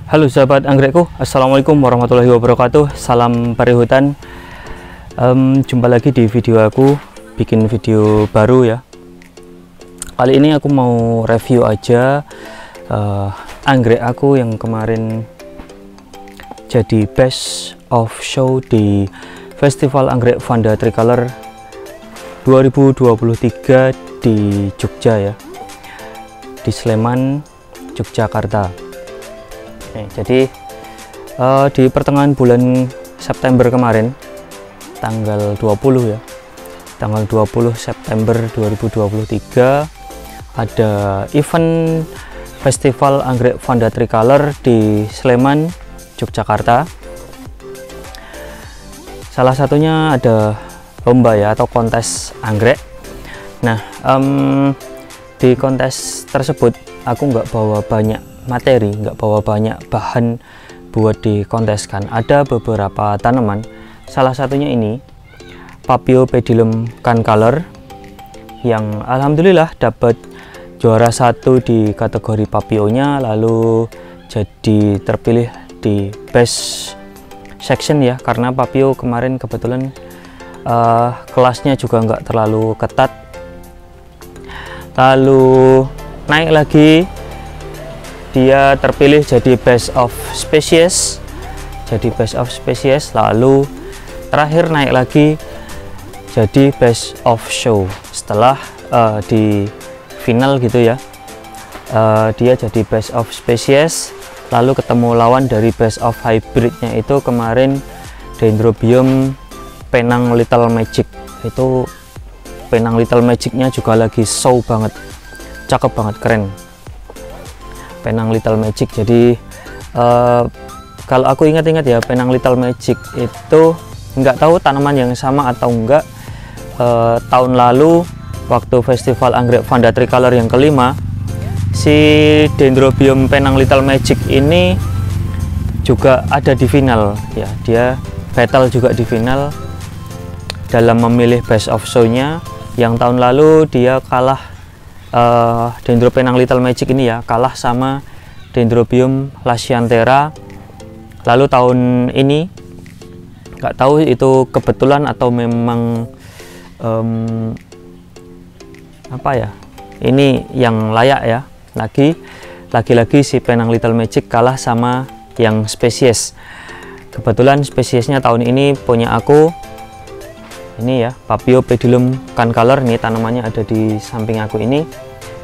Halo sahabat anggrekku, assalamualaikum warahmatullahi wabarakatuh. Salam perihutan. Jumpa lagi di video aku, bikin video baru ya. Kali ini aku mau review aja anggrek aku yang kemarin jadi best of show di Festival Anggrek Vanda Tricolor 2023 di Jogja ya, di Sleman, Yogyakarta. Jadi di pertengahan bulan September kemarin, tanggal 20 ya, tanggal 20 September 2023 ada event Festival Anggrek Vanda Tricolor di Sleman, Yogyakarta. Salah satunya ada lomba ya, atau kontes anggrek. Nah, di kontes tersebut aku nggak bawa banyak materi, nggak bawa banyak bahan buat dikonteskan. Ada beberapa tanaman, salah satunya ini Paphiopedilum Concolor yang alhamdulillah dapat juara 1 di kategori papionya, lalu jadi terpilih di best section ya, karena papio kemarin kebetulan kelasnya juga nggak terlalu ketat. Lalu naik lagi, dia terpilih jadi best of species, lalu terakhir naik lagi jadi best of show. Setelah di final gitu ya, dia jadi best of species, lalu ketemu lawan dari best of hybridnya itu kemarin Dendrobium Penang Little Magic. Itu Penang Little Magicnya juga lagi show banget, cakep banget, keren. Penang Little Magic. Jadi kalau aku ingat-ingat ya, Penang Little Magic itu nggak tahu tanaman yang sama atau enggak. Tahun lalu waktu Festival Anggrek Vanda Tricolor yang kelima, si Dendrobium Penang Little Magic ini juga ada di final ya, dia battle juga di final dalam memilih best of show-nya. Yang tahun lalu dia kalah, Dendro Penang Little Magic ini ya, kalah sama Dendrobium Lasianthera. Lalu tahun ini nggak tahu itu kebetulan atau memang apa ya, ini yang layak ya, lagi-lagi si Penang Little Magic kalah sama yang spesies. Kebetulan spesiesnya tahun ini punya aku ini ya, Paphiopedilum Concolor. Nih tanamannya ada di samping aku ini,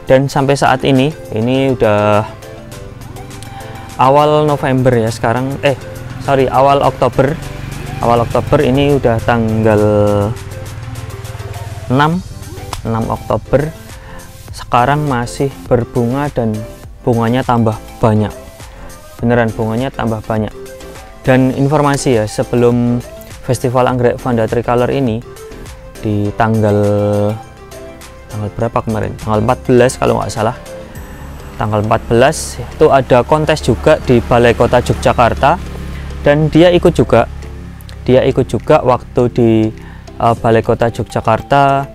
dan sampai saat ini udah awal November ya sekarang, awal Oktober ini udah tanggal 6 Oktober. Sekarang masih berbunga dan bunganya tambah banyak, beneran bunganya tambah banyak. Dan informasi ya, sebelum Festival Anggrek Vanda Tricolor ini di tanggal berapa kemarin? Tanggal 14 kalau nggak salah. Tanggal 14 itu ada kontes juga di Balai Kota Yogyakarta, dan dia ikut juga waktu di Balai Kota Yogyakarta.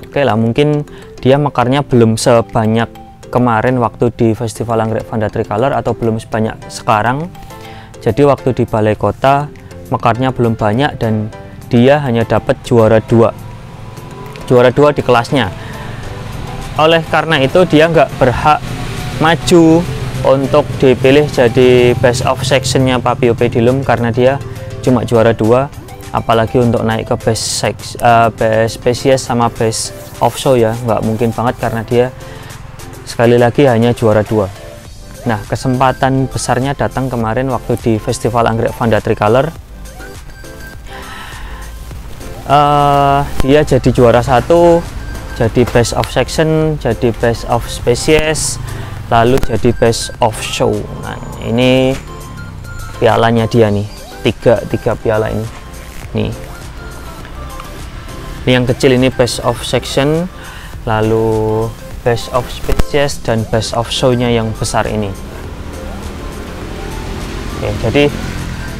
Oke lah, mungkin dia mekarnya belum sebanyak kemarin waktu di Festival Anggrek Vanda Tricolor, atau belum sebanyak sekarang. Jadi waktu di Balai Kota mekarnya belum banyak, dan dia hanya dapat juara 2 di kelasnya. Oleh karena itu dia nggak berhak maju untuk dipilih jadi best of sectionnya Paphiopedilum, karena dia cuma juara 2. Apalagi untuk naik ke best species sama best of show ya, nggak mungkin banget, karena dia sekali lagi hanya juara 2. Nah, kesempatan besarnya datang kemarin waktu di Festival Anggrek Vanda Tricolor. Dia jadi juara 1, jadi best of section, jadi best of species, lalu jadi best of show. Nah, ini pialanya dia nih, tiga piala ini nih. Ini yang kecil ini best of section, lalu best of species, dan best of show-nya yang besar ini. Oke, jadi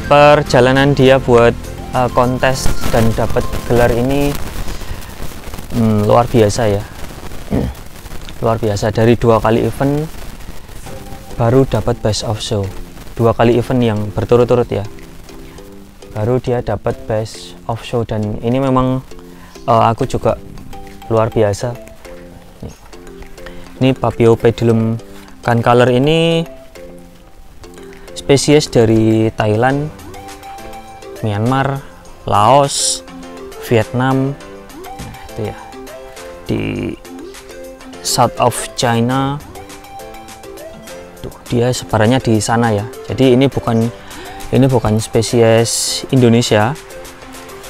perjalanan dia buat kontes dan dapat gelar ini luar biasa ya, luar biasa. Dari 2 kali event baru dapat best of show 2 kali event yang berturut-turut ya, baru dia dapat best of show. Dan ini memang aku juga luar biasa. Ini Papio pedilum Concolor ini spesies dari Thailand, Myanmar, Laos, Vietnam, nah, itu ya, di South of China. Tuh, dia sebarannya di sana ya. Jadi ini bukan spesies Indonesia.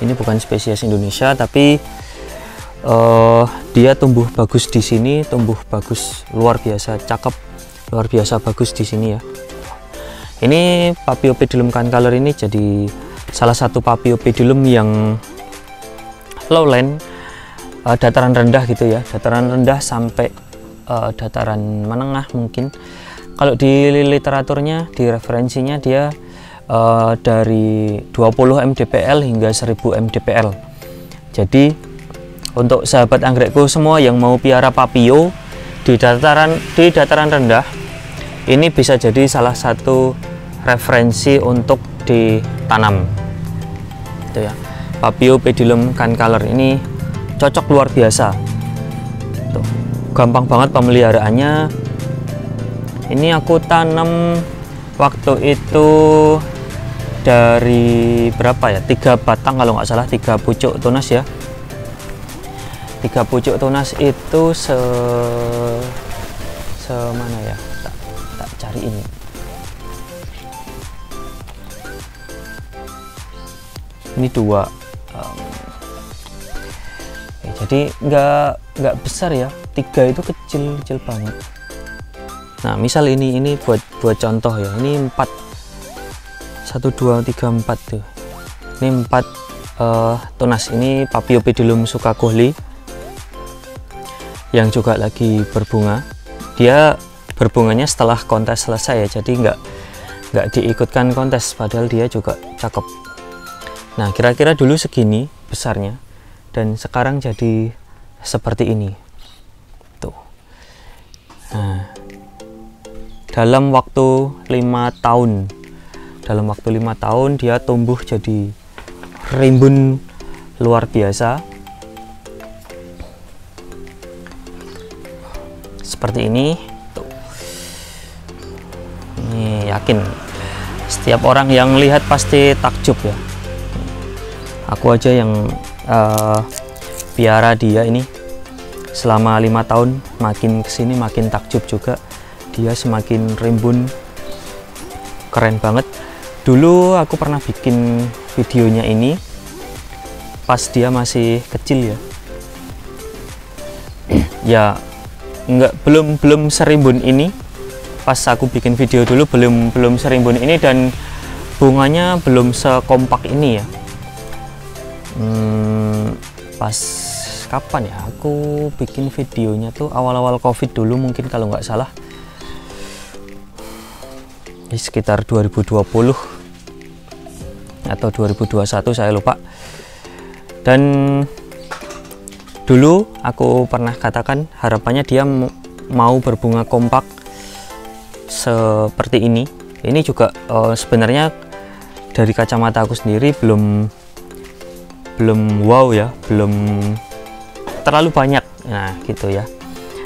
Ini bukan spesies Indonesia, tapi dia tumbuh bagus di sini, tumbuh bagus luar biasa, cakep, luar biasa bagus di sini ya. Ini Papio pedilum Concolor ini jadi salah satu Papio pedilum yang lowland, dataran rendah gitu ya, dataran rendah sampai dataran menengah mungkin. Kalau di literaturnya, di referensinya dia dari 20 mdpl hingga 1000 mdpl. Jadi untuk sahabat anggrekku semua yang mau piara Papio di dataran rendah, ini bisa jadi salah satu referensi untuk ditanam. Itu ya. Papio pedilum Concolor ini cocok luar biasa. Tuh, gampang banget pemeliharaannya. Ini aku tanam waktu itu dari berapa ya? 3 batang kalau nggak salah, 3 pucuk tunas ya. 3 pucuk tunas itu semana ya? Tak cari ini. Ini 2. Jadi nggak besar ya. 3 itu kecil banget. Nah, misal ini buat contoh ya. Ini 4. 1 2 3 4 tuh. Ini 4 tunas. Ini Papio pedilum Sukagohli yang juga lagi berbunga. Dia berbunganya setelah kontes selesai ya, jadi nggak diikutkan kontes, padahal dia juga cakep. Nah, kira-kira dulu segini besarnya dan sekarang jadi seperti ini tuh. Nah, dalam waktu 5 tahun dia tumbuh jadi rimbun luar biasa seperti ini tuh. Ini yakin setiap orang yang lihat pasti takjub ya. Aku aja yang piara dia ini selama 5 tahun, makin kesini makin takjub juga. Dia semakin rimbun, keren banget. Dulu aku pernah bikin videonya ini pas dia masih kecil ya. Ya belum serimbun ini. Pas aku bikin video dulu belum serimbun ini, dan bunganya belum sekompak ini ya. Pas kapan ya aku bikin videonya tuh, awal-awal COVID dulu mungkin kalau nggak salah, sekitar 2020 atau 2021, saya lupa. Dan dulu aku pernah katakan harapannya dia mau berbunga kompak seperti ini. Ini juga sebenarnya dari kacamata aku sendiri belum wow ya, belum terlalu banyak, nah gitu ya.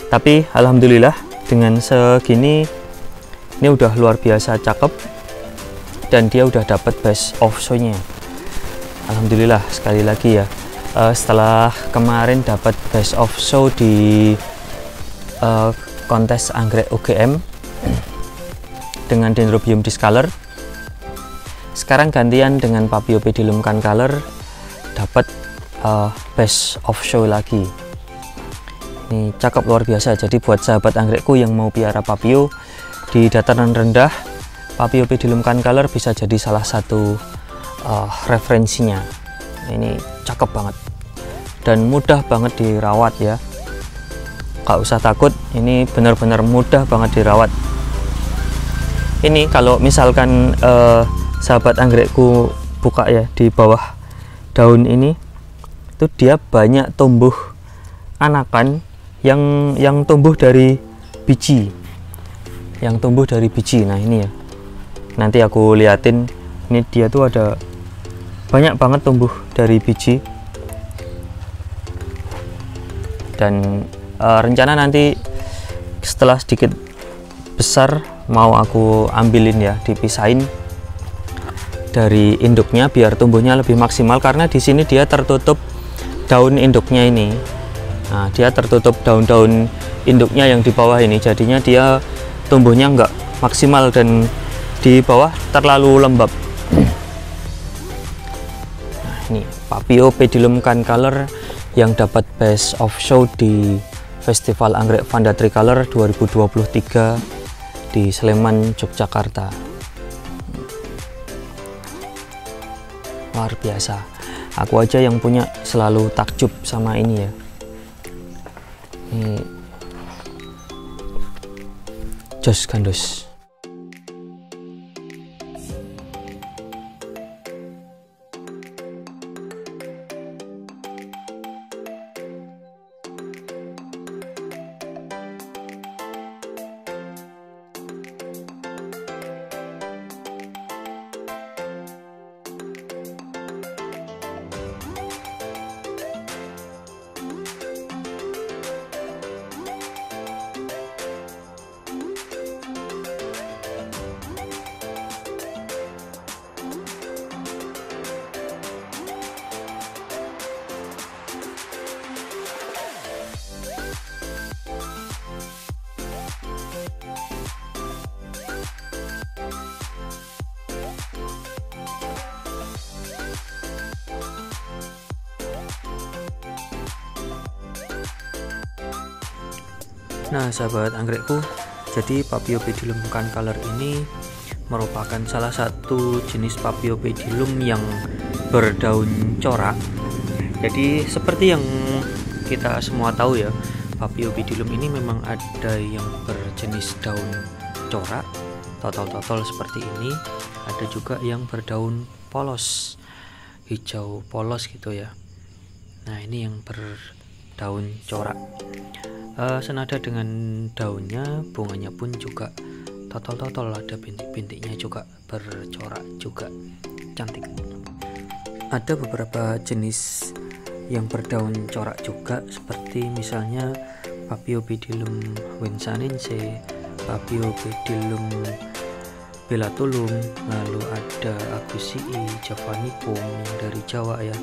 Tapi alhamdulillah dengan segini ini udah luar biasa cakep, dan dia udah dapat best of show-nya. Alhamdulillah sekali lagi ya. Setelah kemarin dapat best of show di kontes anggrek UGM dengan Dendrobium discolor, sekarang gantian dengan Papio pedilum Concolor dapat best of show lagi. Ini cakep luar biasa. Jadi buat sahabat anggrekku yang mau piara Papio di dataran rendah, Papio pedilum Concolor bisa jadi salah satu referensinya. Ini cakep banget dan mudah banget dirawat ya. Gak usah takut, ini benar-benar mudah banget dirawat. Ini kalau misalkan sahabat anggrekku buka ya di bawah daun ini, itu dia banyak tumbuh anakan yang tumbuh dari biji. yang tumbuh dari biji. Nah ini ya, nanti aku liatin, ini dia tuh ada banyak banget tumbuh dari biji. Dan rencana nanti setelah sedikit besar mau aku ambilin ya, dipisahin dari induknya biar tumbuhnya lebih maksimal, karena di sini dia tertutup daun induknya ini. Nah, dia tertutup daun-daun induknya yang di bawah ini, jadinya dia tumbuhnya nggak maksimal dan di bawah terlalu lembab. Nah, ini Papio pedilum Concolor yang dapat Best of Show di Festival Anggrek Vanda Tricolor 2023 di Sleman, Yogyakarta. Luar biasa. Aku aja yang punya selalu takjub sama ini ya. Ini jos gandos. Nah sahabat anggrekku, jadi Papio pedilum Concolor ini merupakan salah satu jenis Papio pedilum yang berdaun corak. Jadi seperti yang kita semua tahu ya, Papio pedilum ini memang ada yang berjenis daun corak, totol-totol seperti ini, ada juga yang berdaun polos, hijau polos gitu ya. Nah ini yang berdaun corak. Senada dengan daunnya, bunganya pun juga totol-totol, ada bintik-bintiknya juga bercorak juga, cantik. Ada beberapa jenis yang berdaun corak juga, seperti misalnya Papio pedilum winsanense, Papio pedilum belatulum, lalu ada Agusii javanicum yang dari Jawa ya,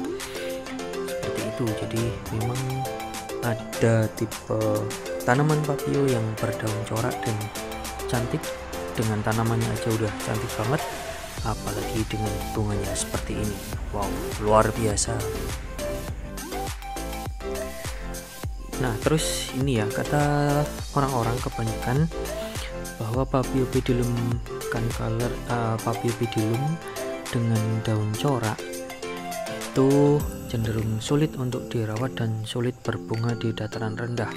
seperti itu. Jadi memang ada tipe tanaman Papio yang berdaun corak dan cantik, dengan tanamannya aja udah cantik banget, apalagi dengan bunganya seperti ini. Wow, luar biasa. Nah terus ini ya, kata orang-orang kebanyakan bahwa Papio pedilum Concolor, Papio pedilum dengan daun corak itu cenderung sulit untuk dirawat dan sulit berbunga di dataran rendah.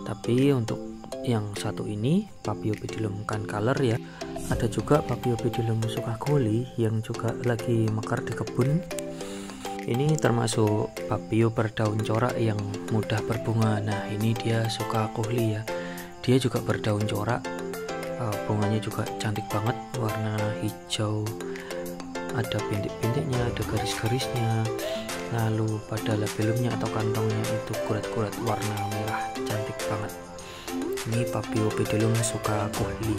Tapi untuk yang satu ini, Papio pedilum Concolor ya, ada juga Papio pedilum Sukakuli yang juga lagi mekar di kebun. Ini termasuk Papio berdaun corak yang mudah berbunga. Nah ini dia Sukakuli ya, dia juga berdaun corak, bunganya juga cantik banget, warna hijau, ada bintik-bintiknya, ada garis-garisnya, lalu pada labellumnya atau kantongnya itu kurat-kurat warna merah, cantik banget. Ini Papio pedilum Sukakuli.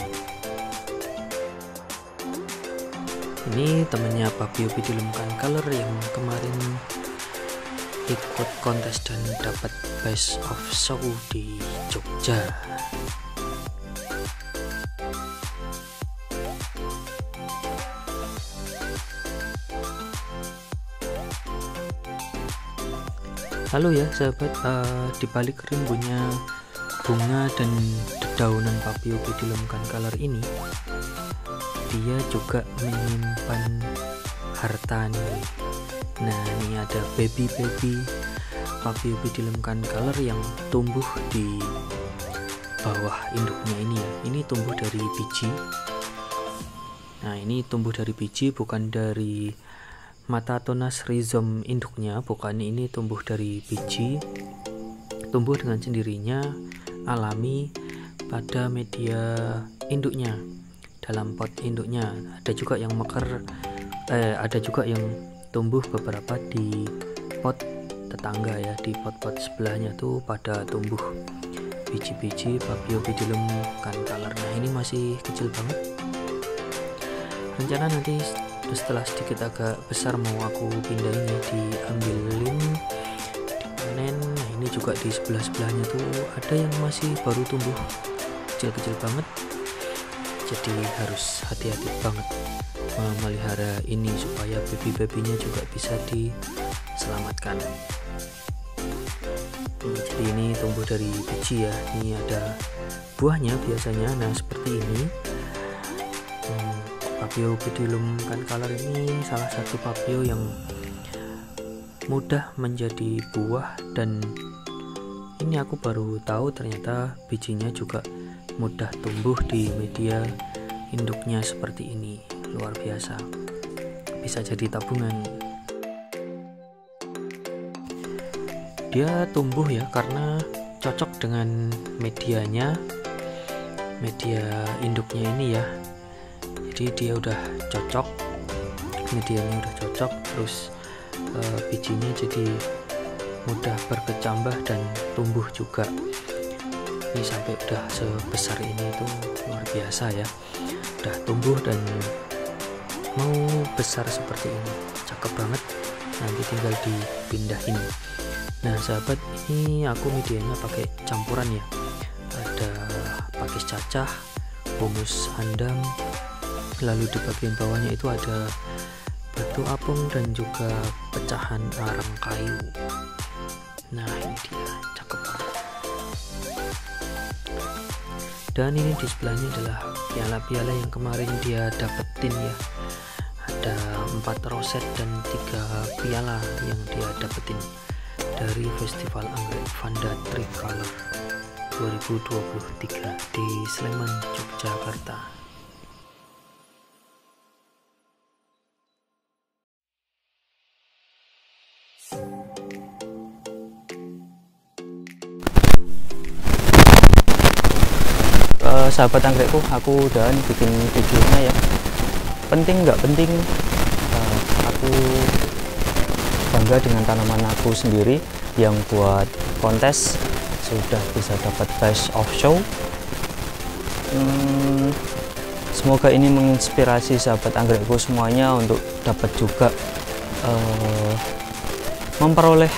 Ini temannya Papio pedilum Concolor yang kemarin ikut kontes dan dapat Best of Show di Jogja. Lalu ya sahabat, di balik rimbunnya bunga dan dedaunan Papio pedilum Concolor ini, dia juga menyimpan harta nih. Nah ini ada baby Papio pedilum Concolor yang tumbuh di bawah induknya ini ya. Ini tumbuh dari biji. Nah ini tumbuh dari biji, bukan dari Matatonas rhizome induknya, bukan, ini tumbuh dari biji, tumbuh dengan sendirinya, alami, pada media induknya, dalam pot induknya. Ada juga yang mekar, ada juga yang tumbuh beberapa di pot tetangga ya, di pot-pot sebelahnya tuh pada tumbuh biji-biji Paphiopedilum cancaler. Nah ini masih kecil banget. Rencana nanti setelah sedikit agak besar mau aku pindahin ya, diambilin, dipanen. Nah ini juga di sebelah-sebelahnya tuh ada yang masih baru tumbuh kecil-kecil banget, jadi harus hati-hati banget memelihara ini supaya baby-babynya juga bisa diselamatkan. Jadi ini tumbuh dari biji ya, ini ada buahnya biasanya. Nah seperti ini. Paphiopedilum cancaler ini salah satu papio yang mudah menjadi buah, dan ini aku baru tahu ternyata bijinya juga mudah tumbuh di media induknya seperti ini. Luar biasa, bisa jadi tabungan. Dia tumbuh ya karena cocok dengan medianya, media induknya ini ya. Jadi dia udah cocok, medianya udah cocok, terus bijinya jadi mudah berkecambah dan tumbuh juga. Ini sampai udah sebesar ini tuh luar biasa ya, udah tumbuh dan mau besar seperti ini, cakep banget. Nanti tinggal dipindahin. Nah sahabat, ini aku medianya pakai campuran ya, ada pakis cacah, humus andam, lalu di bagian bawahnya itu ada batu apung dan juga pecahan arang kayu. Nah ini dia, cakep banget. Dan ini di sebelahnya adalah piala-piala yang kemarin dia dapetin ya, ada 4 roset dan 3 piala yang dia dapetin dari Festival Anggrek Vanda Tricolor 2023 di Sleman, Yogyakarta. Sahabat anggrekku, aku udah bikin videonya ya. Penting nggak penting, aku bangga dengan tanaman aku sendiri yang buat kontes sudah bisa dapat best of show. Semoga ini menginspirasi sahabat anggrekku semuanya untuk dapat juga memperoleh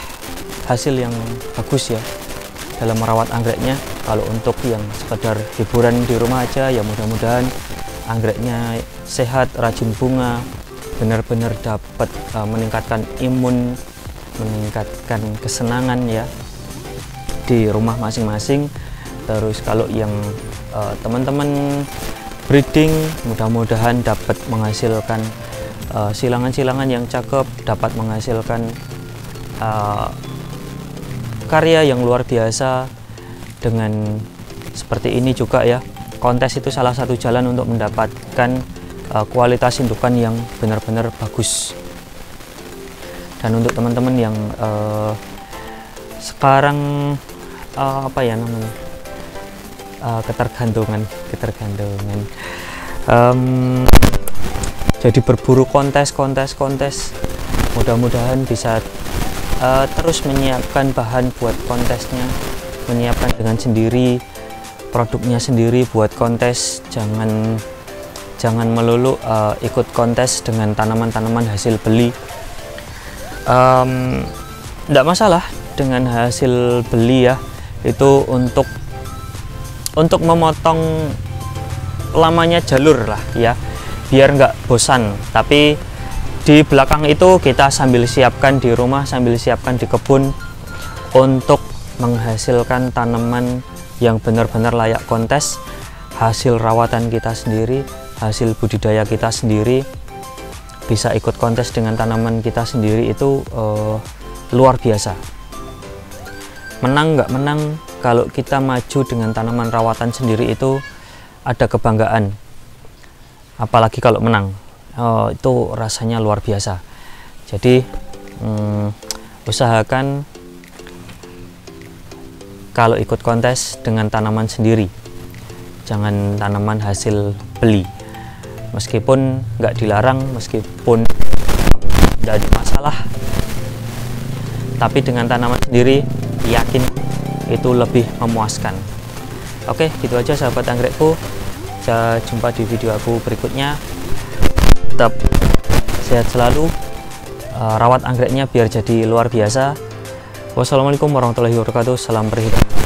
hasil yang bagus ya dalam merawat anggreknya. Kalau untuk yang sekedar hiburan di rumah aja ya, mudah-mudahan anggreknya sehat, rajin bunga, benar-benar dapat meningkatkan imun, meningkatkan kesenangan ya di rumah masing-masing. Terus kalau yang teman-teman breeding, mudah-mudahan dapat menghasilkan silangan-silangan yang cakep, dapat menghasilkan karya yang luar biasa. Dengan seperti ini juga ya, kontes itu salah satu jalan untuk mendapatkan kualitas indukan yang benar-benar bagus. Dan untuk teman-teman yang sekarang apa ya namanya, ketergantungan jadi berburu kontes, mudah-mudahan bisa terus menyiapkan bahan buat kontesnya, menyiapkan dengan sendiri produknya sendiri buat kontes. Jangan melulu ikut kontes dengan tanaman-tanaman hasil beli. Tidak masalah dengan hasil beli ya, itu untuk memotong lamanya jalur lah ya, biar nggak bosan. Tapi di belakang itu kita sambil siapkan di rumah, sambil siapkan di kebun untuk menghasilkan tanaman yang benar-benar layak kontes, hasil rawatan kita sendiri, hasil budidaya kita sendiri, bisa ikut kontes dengan tanaman kita sendiri. Itu luar biasa. Menang nggak menang, kalau kita maju dengan tanaman rawatan sendiri itu ada kebanggaan, apalagi kalau menang. Itu rasanya luar biasa. Jadi usahakan kalau ikut kontes dengan tanaman sendiri, jangan tanaman hasil beli. Meskipun nggak dilarang, meskipun tidak ada masalah, tapi dengan tanaman sendiri yakin itu lebih memuaskan. Oke, gitu aja sahabat anggrekku. Saya jumpa di video aku berikutnya. Tetap sehat selalu, rawat anggreknya biar jadi luar biasa. Wassalamualaikum warahmatullahi wabarakatuh. Salam perhitungan.